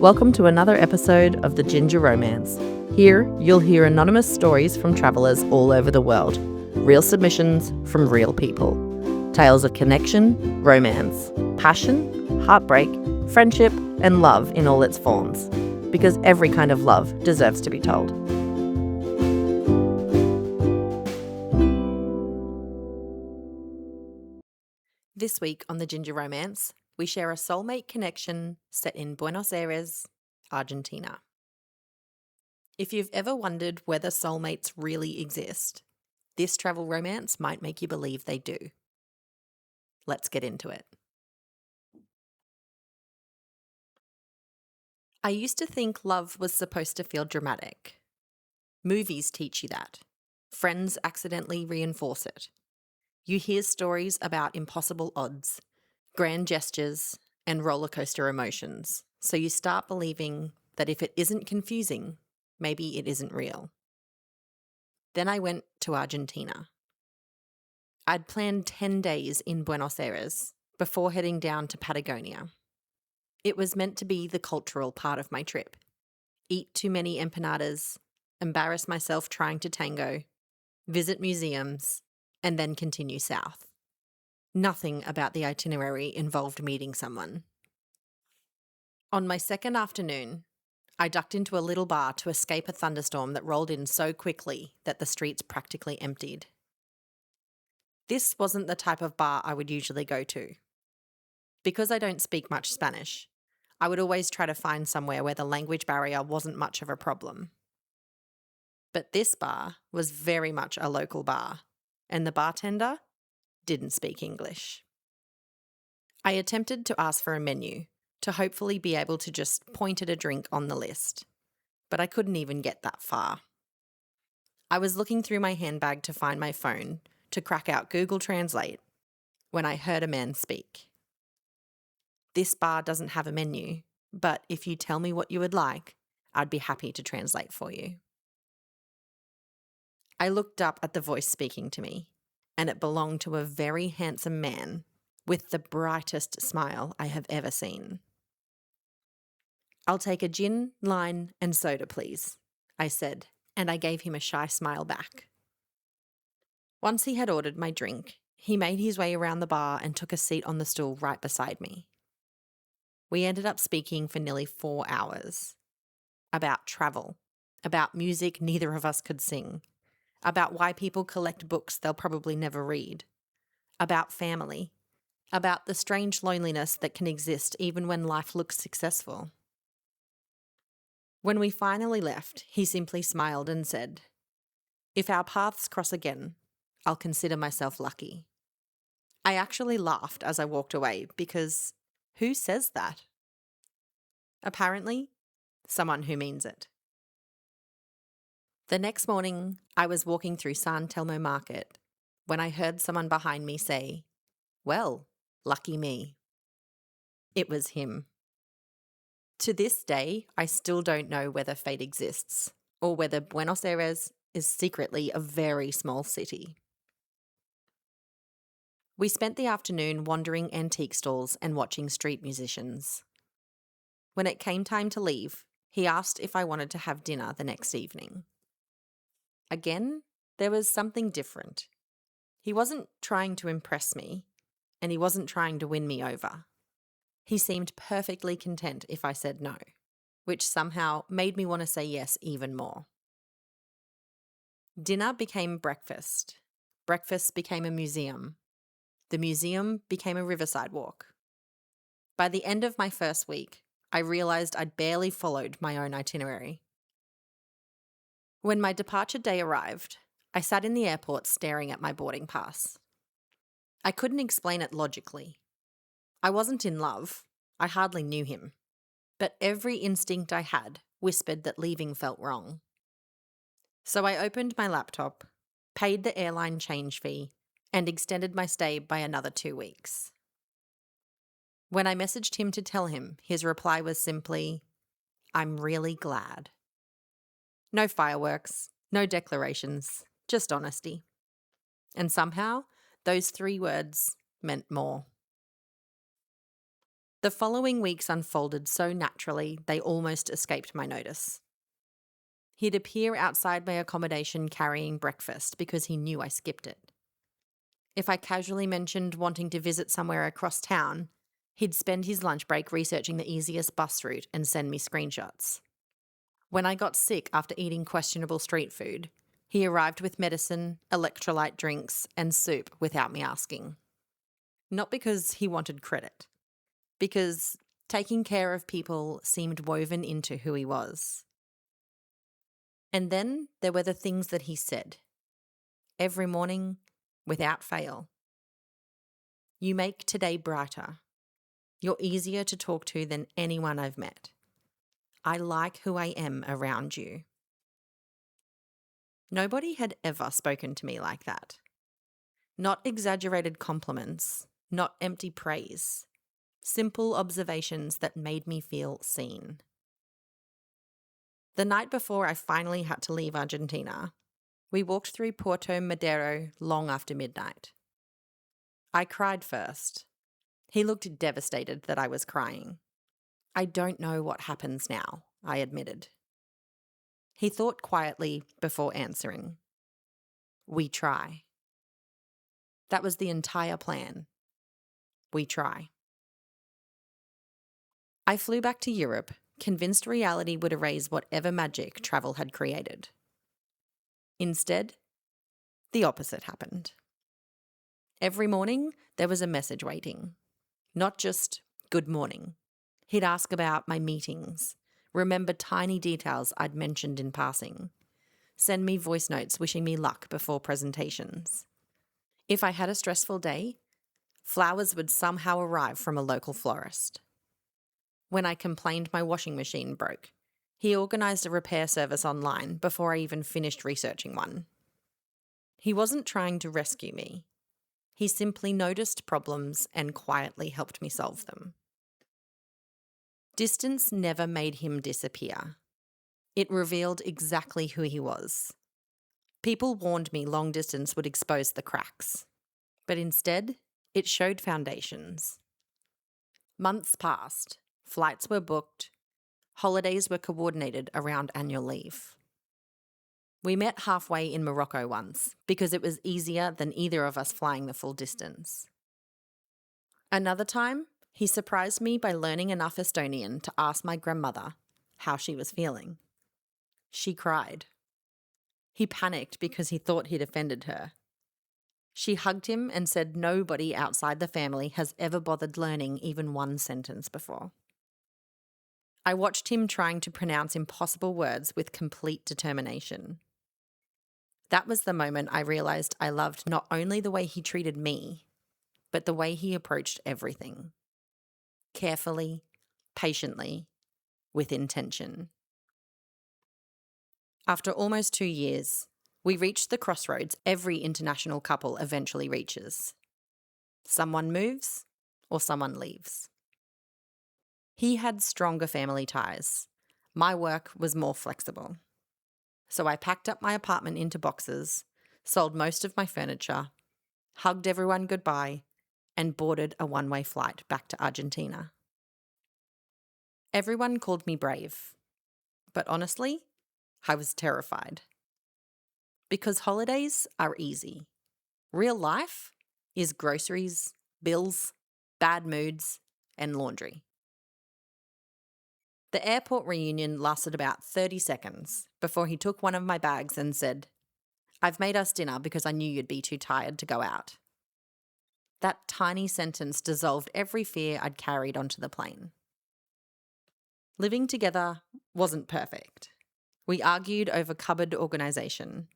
Welcome to another episode of the Ginger Romance. Here, you'll hear anonymous stories from travellers all over the world. Real submissions from real people. Tales of connection, romance, passion, heartbreak, friendship, and love in all its forms. Because every kind of love deserves to be told. This week on the Ginger Romance, we share a soulmate connection set in Buenos Aires, Argentina. If you've ever wondered whether soulmates really exist, this travel romance might make you believe they do. Let's get into it. I used to think love was supposed to feel dramatic. Movies teach you that. Friends accidentally reinforce it. You hear stories about impossible odds, grand gestures, and roller coaster emotions, so you start believing that if it isn't confusing, maybe it isn't real. Then I went to Argentina. I'd planned 10 days in Buenos Aires before heading down to Patagonia. It was meant to be the cultural part of my trip. Eat too many empanadas, embarrass myself trying to tango, visit museums, and then continue south. Nothing about the itinerary involved meeting someone. On my second afternoon, I ducked into a little bar to escape a thunderstorm that rolled in so quickly that the streets practically emptied. This wasn't the type of bar I would usually go to. Because I don't speak much Spanish, I would always try to find somewhere where the language barrier wasn't much of a problem. But this bar was very much a local bar, and the bartender didn't speak English. I attempted to ask for a menu to hopefully be able to just point at a drink on the list, but I couldn't even get that far. I was looking through my handbag to find my phone to crack out Google Translate when I heard a man speak. This bar doesn't have a menu, but if you tell me what you would like, I'd be happy to translate for you. I looked up at the voice speaking to me, and it belonged to a very handsome man with the brightest smile I have ever seen. "I'll take a gin, lime, and soda, please," I said, and I gave him a shy smile back. Once he had ordered my drink, he made his way around the bar and took a seat on the stool right beside me. We ended up speaking for nearly 4 hours. About travel, about music neither of us could sing, about why people collect books they'll probably never read, about family, about the strange loneliness that can exist even when life looks successful. When we finally left, he simply smiled and said, "If our paths cross again, I'll consider myself lucky." I actually laughed as I walked away because who says that? Apparently, someone who means it. The next morning, I was walking through San Telmo Market when I heard someone behind me say, "Well, lucky me." It was him. To this day, I still don't know whether fate exists or whether Buenos Aires is secretly a very small city. We spent the afternoon wandering antique stalls and watching street musicians. When it came time to leave, he asked if I wanted to have dinner the next evening. Again, there was something different. He wasn't trying to impress me, and he wasn't trying to win me over. He seemed perfectly content if I said no, which somehow made me want to say yes even more. Dinner became breakfast. Breakfast became a museum. The museum became a riverside walk. By the end of my first week, I realised I'd barely followed my own itinerary. When my departure day arrived, I sat in the airport staring at my boarding pass. I couldn't explain it logically. I wasn't in love. I hardly knew him. But every instinct I had whispered that leaving felt wrong. So I opened my laptop, paid the airline change fee, and extended my stay by another 2 weeks. When I messaged him to tell him, his reply was simply, "I'm really glad." No fireworks, no declarations, just honesty. And somehow, those 3 words meant more. The following weeks unfolded so naturally they almost escaped my notice. He'd appear outside my accommodation carrying breakfast because he knew I skipped it. If I casually mentioned wanting to visit somewhere across town, he'd spend his lunch break researching the easiest bus route and send me screenshots. When I got sick after eating questionable street food, he arrived with medicine, electrolyte drinks, and soup without me asking. Not because he wanted credit, because taking care of people seemed woven into who he was. And then there were the things that he said. Every morning, without fail. You make today brighter. You're easier to talk to than anyone I've met. I like who I am around you. Nobody had ever spoken to me like that. Not exaggerated compliments, not empty praise. Simple observations that made me feel seen. The night before I finally had to leave Argentina, we walked through Puerto Madero long after midnight. I cried first. He looked devastated that I was crying. I don't know what happens now, I admitted. He thought quietly before answering. We try. That was the entire plan. We try. I flew back to Europe, convinced reality would erase whatever magic travel had created. Instead, the opposite happened. Every morning, there was a message waiting. Not just, good morning. He'd ask about my meetings, remember tiny details I'd mentioned in passing, send me voice notes wishing me luck before presentations. If I had a stressful day, flowers would somehow arrive from a local florist. When I complained my washing machine broke, he organised a repair service online before I even finished researching one. He wasn't trying to rescue me. He simply noticed problems and quietly helped me solve them. Distance never made him disappear. It revealed exactly who he was. People warned me long distance would expose the cracks, but instead, it showed foundations. Months passed, flights were booked, holidays were coordinated around annual leave. We met halfway in Morocco once because it was easier than either of us flying the full distance. Another time, he surprised me by learning enough Estonian to ask my grandmother how she was feeling. She cried. He panicked because he thought he'd offended her. She hugged him and said nobody outside the family has ever bothered learning even one sentence before. I watched him trying to pronounce impossible words with complete determination. That was the moment I realised I loved not only the way he treated me, but the way he approached everything. Carefully, patiently, with intention. After almost 2 years, we reached the crossroads every international couple eventually reaches. Someone moves or someone leaves. He had stronger family ties. My work was more flexible. So I packed up my apartment into boxes, sold most of my furniture, hugged everyone goodbye, and boarded a one-way flight back to Argentina. Everyone called me brave, but honestly, I was terrified. Because holidays are easy. Real life is groceries, bills, bad moods, and laundry. The airport reunion lasted about 30 seconds before he took one of my bags and said, "I've made us dinner because I knew you'd be too tired to go out." That tiny sentence dissolved every fear I'd carried onto the plane. Living together wasn't perfect. We argued over cupboard organisation.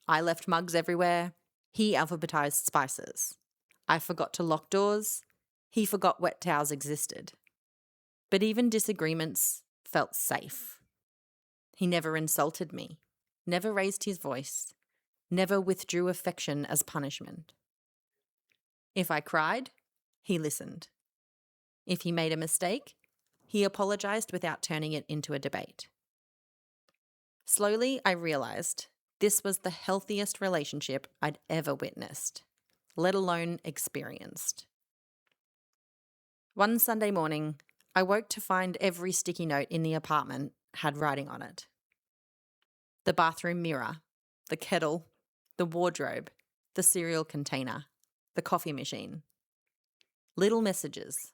I left mugs everywhere. He alphabetized spices. I forgot to lock doors. He forgot wet towels existed. But even disagreements felt safe. He never insulted me, never raised his voice, never withdrew affection as punishment. If I cried, he listened. If he made a mistake, he apologized without turning it into a debate. Slowly, I realized this was the healthiest relationship I'd ever witnessed, let alone experienced. One Sunday morning, I woke to find every sticky note in the apartment had writing on it. The bathroom mirror, the kettle, the wardrobe, the cereal container, the coffee machine. Little messages.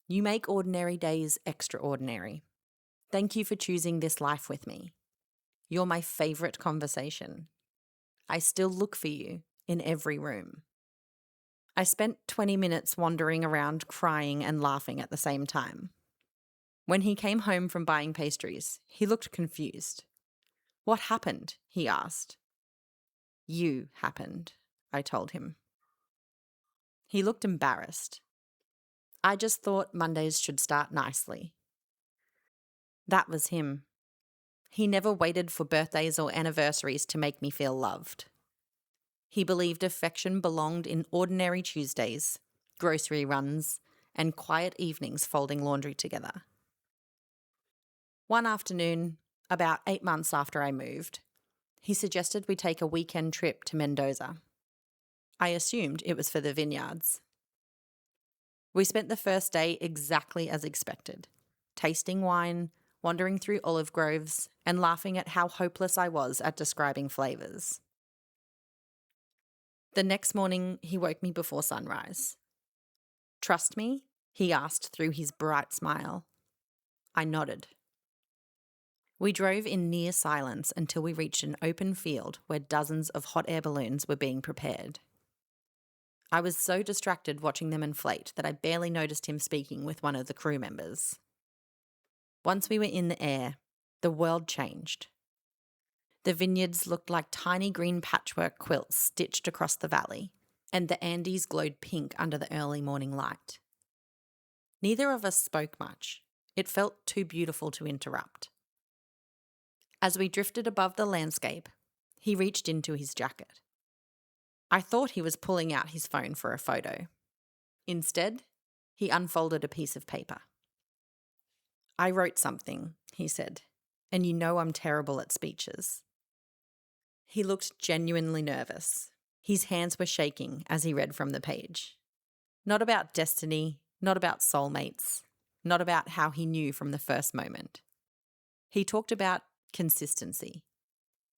You make ordinary days extraordinary. Thank you for choosing this life with me. You're my favourite conversation. I still look for you in every room. I spent 20 minutes wandering around crying and laughing at the same time. When he came home from buying pastries, he looked confused. What happened? He asked. You happened, I told him. He looked embarrassed. I just thought Mondays should start nicely. That was him. He never waited for birthdays or anniversaries to make me feel loved. He believed affection belonged in ordinary Tuesdays, grocery runs, and quiet evenings folding laundry together. One afternoon, about 8 months after I moved, he suggested we take a weekend trip to Mendoza. I assumed it was for the vineyards. We spent the first day exactly as expected, tasting wine, wandering through olive groves, and laughing at how hopeless I was at describing flavours. The next morning, he woke me before sunrise. Trust me? He asked through his bright smile. I nodded. We drove in near silence until we reached an open field where dozens of hot air balloons were being prepared. I was so distracted watching them inflate that I barely noticed him speaking with one of the crew members. Once we were in the air, the world changed. The vineyards looked like tiny green patchwork quilts stitched across the valley, and the Andes glowed pink under the early morning light. Neither of us spoke much. It felt too beautiful to interrupt. As we drifted above the landscape, he reached into his jacket. I thought he was pulling out his phone for a photo. Instead, he unfolded a piece of paper. I wrote something, he said, and you know I'm terrible at speeches. He looked genuinely nervous. His hands were shaking as he read from the page. Not about destiny, not about soulmates, not about how he knew from the first moment. He talked about consistency.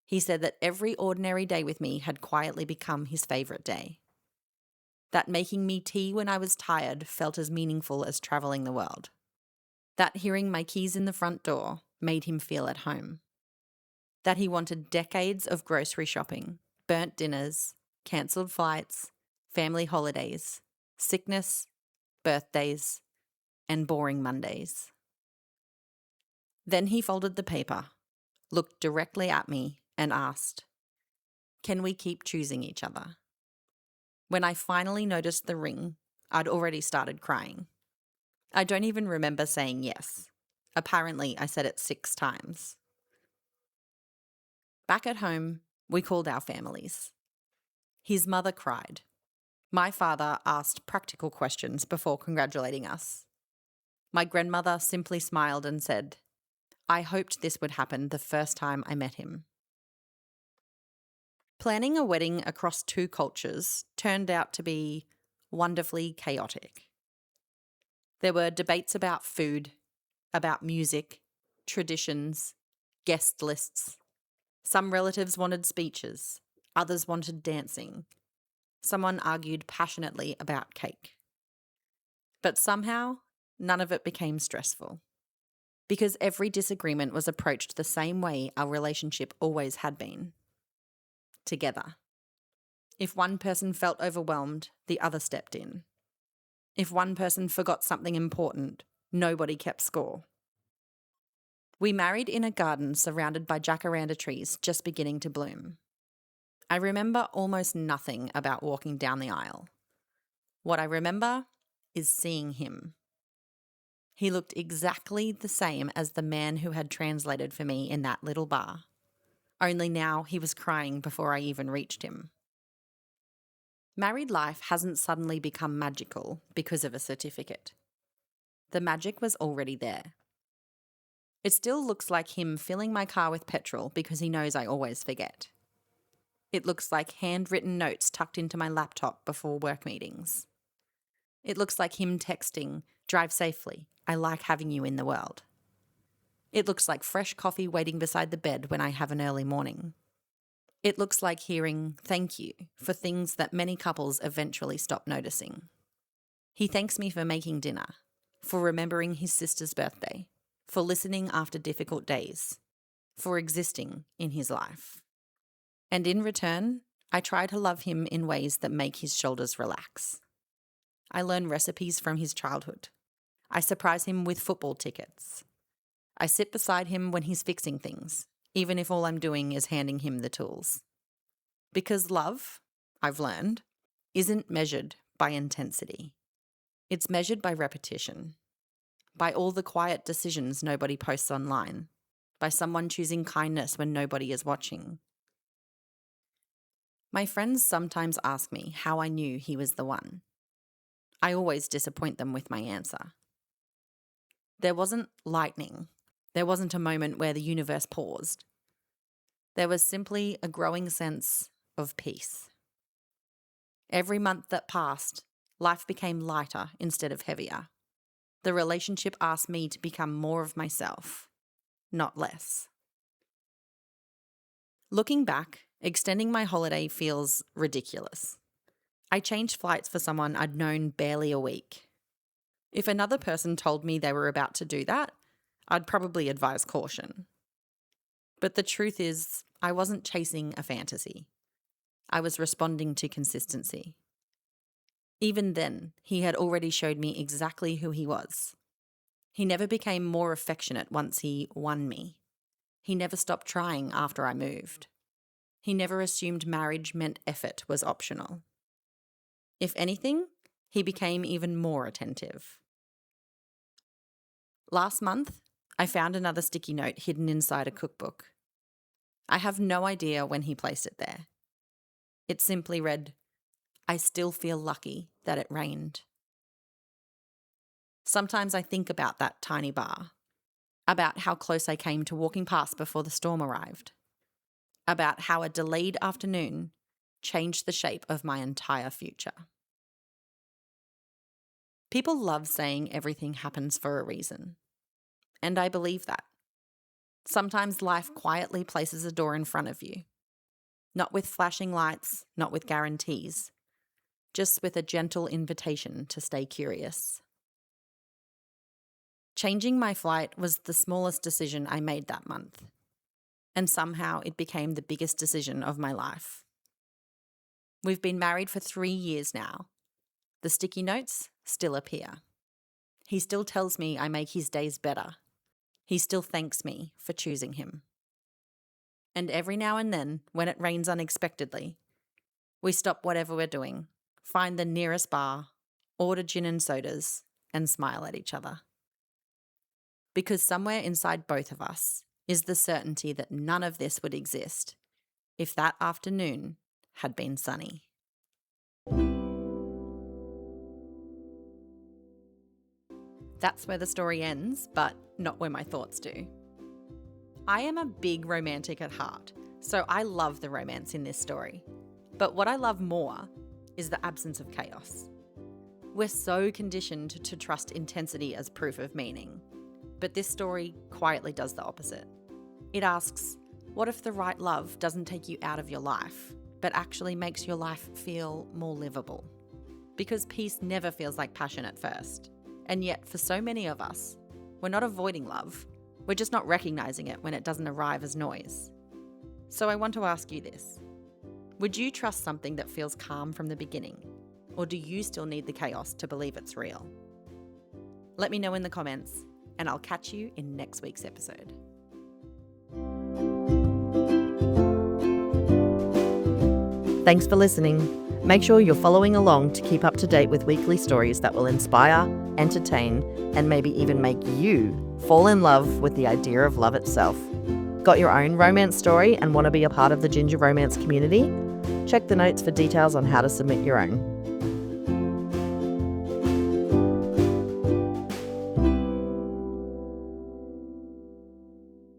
He said that every ordinary day with me had quietly become his favourite day. That making me tea when I was tired felt as meaningful as travelling the world. That hearing my keys in the front door made him feel at home. That he wanted decades of grocery shopping, burnt dinners, cancelled flights, family holidays, sickness, birthdays, and boring Mondays. Then he folded the paper, looked directly at me, and asked, "Can we keep choosing each other?" When I finally noticed the ring, I'd already started crying. I don't even remember saying yes. Apparently, I said it 6 times. Back at home, we called our families. His mother cried. My father asked practical questions before congratulating us. My grandmother simply smiled and said, I hoped this would happen the first time I met him. Planning a wedding across 2 cultures turned out to be wonderfully chaotic. There were debates about food, about music, traditions, guest lists. Some relatives wanted speeches, others wanted dancing. Someone argued passionately about cake. But somehow, none of it became stressful. Because every disagreement was approached the same way our relationship always had been. Together. If one person felt overwhelmed, the other stepped in. If one person forgot something important, nobody kept score. We married in a garden surrounded by jacaranda trees just beginning to bloom. I remember almost nothing about walking down the aisle. What I remember is seeing him. He looked exactly the same as the man who had translated for me in that little bar. Only now he was crying before I even reached him. Married life hasn't suddenly become magical because of a certificate. The magic was already there. It still looks like him filling my car with petrol because he knows I always forget. It looks like handwritten notes tucked into my laptop before work meetings. It looks like him texting, "Drive safely. I like having you in the world." It looks like fresh coffee waiting beside the bed when I have an early morning. It looks like hearing "thank you" for things that many couples eventually stop noticing. He thanks me for making dinner, for remembering his sister's birthday, for listening after difficult days, for existing in his life. And in return, I try to love him in ways that make his shoulders relax. I learn recipes from his childhood. I surprise him with football tickets. I sit beside him when he's fixing things, even if all I'm doing is handing him the tools. Because love, I've learned, isn't measured by intensity. It's measured by repetition, by all the quiet decisions nobody posts online, by someone choosing kindness when nobody is watching. My friends sometimes ask me how I knew he was the one. I always disappoint them with my answer. There wasn't lightning. There wasn't a moment where the universe paused. There was simply a growing sense of peace. Every month that passed, life became lighter instead of heavier. The relationship asked me to become more of myself, not less. Looking back, extending my holiday feels ridiculous. I changed flights for someone I'd known barely a week. If another person told me they were about to do that, I'd probably advise caution. But the truth is, I wasn't chasing a fantasy. I was responding to consistency. Even then, he had already showed me exactly who he was. He never became more affectionate once he won me. He never stopped trying after I moved. He never assumed marriage meant effort was optional. If anything, he became even more attentive. Last month, I found another sticky note hidden inside a cookbook. I have no idea when he placed it there. It simply read, "I still feel lucky that it rained." Sometimes I think about that tiny bar, about how close I came to walking past before the storm arrived, about how a delayed afternoon changed the shape of my entire future. People love saying everything happens for a reason, and I believe that. Sometimes life quietly places a door in front of you, not with flashing lights, not with guarantees, just with a gentle invitation to stay curious. Changing my flight was the smallest decision I made that month, and somehow it became the biggest decision of my life. We've been married for 3 years now. The sticky notes still appear. He still tells me I make his days better. He still thanks me for choosing him. And every now and then, when it rains unexpectedly, we stop whatever we're doing, find the nearest bar, order gin and sodas, and smile at each other. Because somewhere inside both of us is the certainty that none of this would exist if that afternoon had been sunny. That's where the story ends, but not where my thoughts do. I am a big romantic at heart, so I love the romance in this story. But what I love more is the absence of chaos. We're so conditioned to trust intensity as proof of meaning. But this story quietly does the opposite. It asks, what if the right love doesn't take you out of your life, but actually makes your life feel more livable? Because peace never feels like passion at first. And yet, for so many of us, we're not avoiding love. We're just not recognizing it when it doesn't arrive as noise. So I want to ask you this. Would you trust something that feels calm from the beginning? Or do you still need the chaos to believe it's real? Let me know in the comments, and I'll catch you in next week's episode. Thanks for listening. Make sure you're following along to keep up to date with weekly stories that will inspire, entertain, and maybe even make you fall in love with the idea of love itself. Got your own romance story and want to be a part of the Ginger Romance community? Check the notes for details on how to submit your own.